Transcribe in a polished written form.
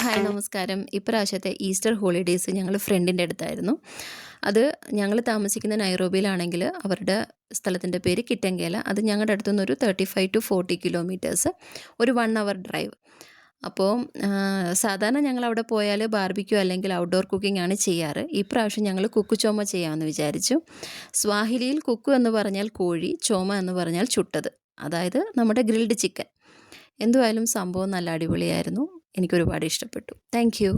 Hi നമസ്കാരം. ഇപ്രാവശ്യത്തെ Easter holidays ഞങ്ങൾ ഫ്രണ്ടിൻ്റെ അടുത്തായിരുന്നു. അത് ഞങ്ങൾ താമസിക്കുന്ന നൈറോബിയിലാണെങ്കിൽ അവരുടെ സ്ഥലത്തിൻ്റെ പേര് കിറ്റങ്കേല. അത് ഞങ്ങളുടെ അടുത്തു നിന്നൊരു 35 to 40 കിലോമീറ്റേഴ്സ്, ഒരു 1 hour ഡ്രൈവ്. അപ്പോൾ സാധാരണ ഞങ്ങളവിടെ പോയാൽ ബാർബിക്യൂ അല്ലെങ്കിൽ ഔട്ട്ഡോർ കുക്കിംഗ് ആണ് ചെയ്യാറ്. ഈ പ്രാവശ്യം ഞങ്ങൾ കുക്കു ചോമ ചെയ്യാമെന്ന് വിചാരിച്ചു. സ്വാഹിലിയിൽ കുക്കു എന്ന് പറഞ്ഞാൽ കോഴി, ചോമ എന്ന് പറഞ്ഞാൽ ചുട്ടത്, അതായത് നമ്മുടെ ഗ്രിൽഡ് ചിക്കൻ. എന്തുവായാലും സംഭവം നല്ല അടിപൊളിയായിരുന്നു. എനിക്കൊരുപാട് ഇഷ്ടപ്പെട്ടു. Thank you.